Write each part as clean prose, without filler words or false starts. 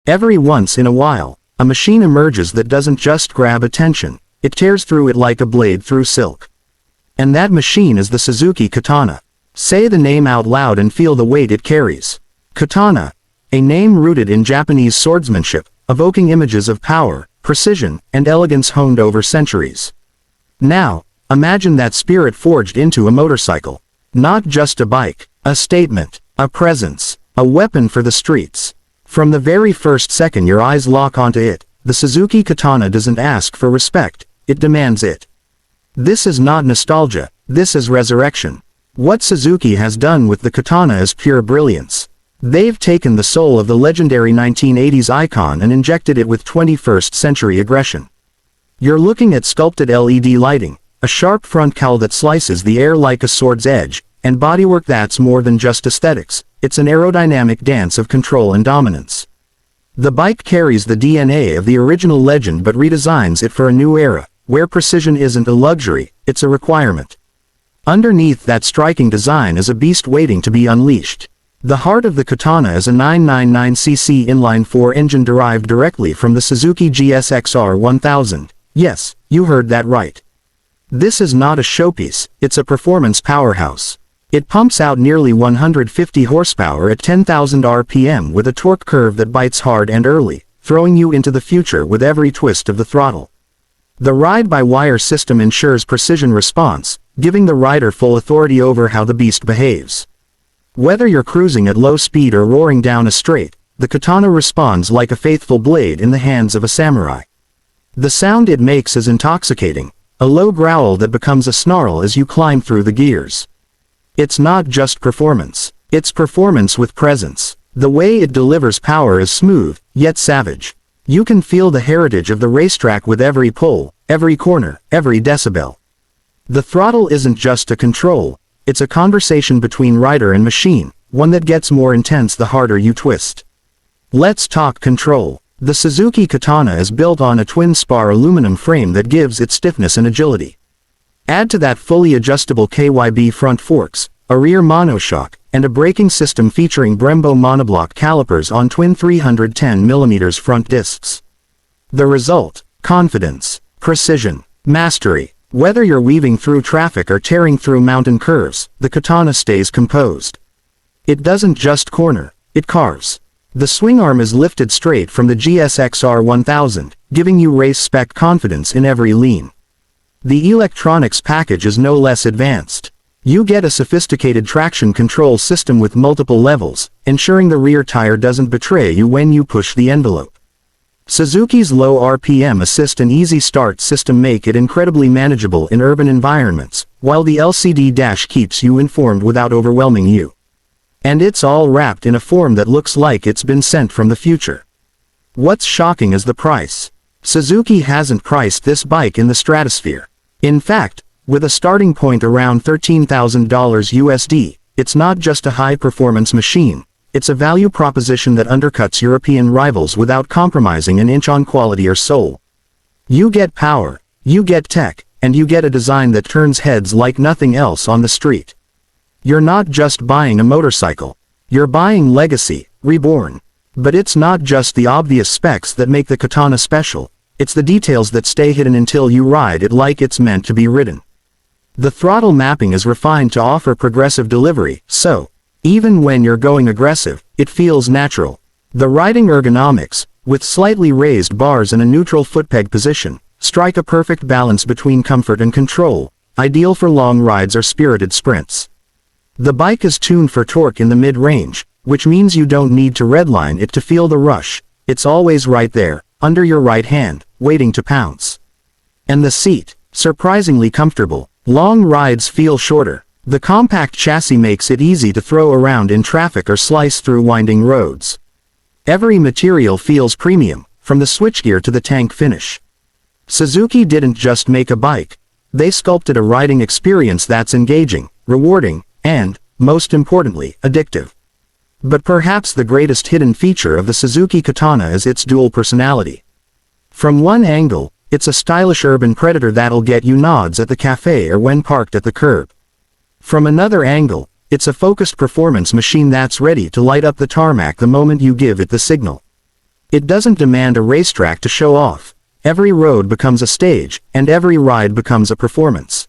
Every once in a while, a machine emerges that doesn't just grab attention, it tears through it like a blade through silk. And that machine is the Suzuki Katana. Say the name out loud and feel the weight it carries. Katana, a name rooted in Japanese swordsmanship, evoking images of power, precision, and elegance honed over centuries. Now, imagine that spirit forged into a motorcycle. Not just a bike, a statement, a presence, a weapon for the streets. From the very first second your eyes lock onto it, the Suzuki Katana doesn't ask for respect, it demands it. This is not nostalgia, this is resurrection. What Suzuki has done with the Katana is pure brilliance. They've taken the soul of the legendary 1980s icon and injected it with 21st century aggression. You're looking at sculpted LED lighting, a sharp front cowl that slices the air like a sword's edge, and bodywork that's more than just aesthetics, it's an aerodynamic dance of control and dominance. The bike carries the DNA of the original legend but redesigns it for a new era, where precision isn't a luxury, it's a requirement. Underneath that striking design is a beast waiting to be unleashed. The heart of the Katana is a 999cc inline-4 engine derived directly from the Suzuki GSX-R 1000. Yes, you heard that right. This is not a showpiece, it's a performance powerhouse. It pumps out nearly 150 horsepower at 10,000 RPM with a torque curve that bites hard and early, throwing you into the future with every twist of the throttle. The ride-by-wire system ensures precision response, giving the rider full authority over how the beast behaves. Whether you're cruising at low speed or roaring down a straight, the Katana responds like a faithful blade in the hands of a samurai. The sound it makes is intoxicating, a low growl that becomes a snarl as you climb through the gears. It's not just performance, it's performance with presence. The way it delivers power is smooth, yet savage. You can feel the heritage of the racetrack with every pull, every corner, every decibel. The throttle isn't just a control, it's a conversation between rider and machine, one that gets more intense the harder you twist. Let's talk control. The Suzuki Katana is built on a twin-spar aluminum frame that gives it stiffness and agility. Add to that fully adjustable KYB front forks, a rear monoshock, and a braking system featuring Brembo monoblock calipers on twin 310mm front discs. The result: confidence, precision, mastery. Whether you're weaving through traffic or tearing through mountain curves, the Katana stays composed. It doesn't just corner, it carves. The swing arm is lifted straight from the GSX-R 1000, giving you race-spec confidence in every lean. The electronics package is no less advanced. You get a sophisticated traction control system with multiple levels, ensuring the rear tire doesn't betray you when you push the envelope. Suzuki's low RPM assist and easy start system make it incredibly manageable in urban environments, while the LCD dash keeps you informed without overwhelming you. And it's all wrapped in a form that looks like it's been sent from the future. What's shocking is the price. Suzuki hasn't priced this bike in the stratosphere. In fact, with a starting point around $13,000 USD, it's not just a high-performance machine, it's a value proposition that undercuts European rivals without compromising an inch on quality or soul. You get power, you get tech, and you get a design that turns heads like nothing else on the street. You're not just buying a motorcycle, you're buying legacy, reborn. But it's not just the obvious specs that make the Katana special, it's the details that stay hidden until you ride it like it's meant to be ridden. The throttle mapping is refined to offer progressive delivery, so, even when you're going aggressive, it feels natural. The riding ergonomics, with slightly raised bars and a neutral footpeg position, strike a perfect balance between comfort and control, ideal for long rides or spirited sprints. The bike is tuned for torque in the mid-range, which means you don't need to redline it to feel the rush, it's always right there, under your right hand, waiting to pounce. And the seat, surprisingly comfortable. Long rides feel shorter. The compact chassis makes it easy to throw around in traffic or slice through winding roads. Every material feels premium, from the switchgear to the tank finish. Suzuki didn't just make a bike, they sculpted a riding experience that's engaging, rewarding, and, most importantly, addictive. But perhaps the greatest hidden feature of the Suzuki Katana is its dual personality. From one angle, it's a stylish urban predator that'll get you nods at the cafe or when parked at the curb. From another angle, it's a focused performance machine that's ready to light up the tarmac the moment you give it the signal. It doesn't demand a racetrack to show off. Every road becomes a stage, and every ride becomes a performance.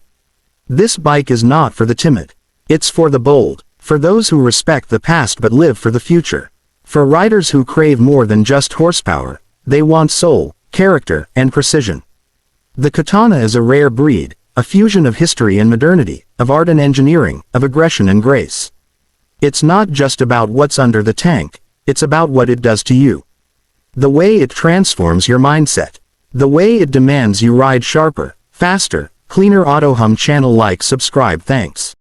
This bike is not for the timid. It's for the bold, for those who respect the past but live for the future. For riders who crave more than just horsepower, they want soul, character, and precision. The Katana is a rare breed, a fusion of history and modernity, of art and engineering, of aggression and grace. It's not just about what's under the tank, it's about what it does to you. The way it transforms your mindset. The way it demands you ride sharper, faster, cleaner. Auto Hum channel. Like, subscribe. Thanks.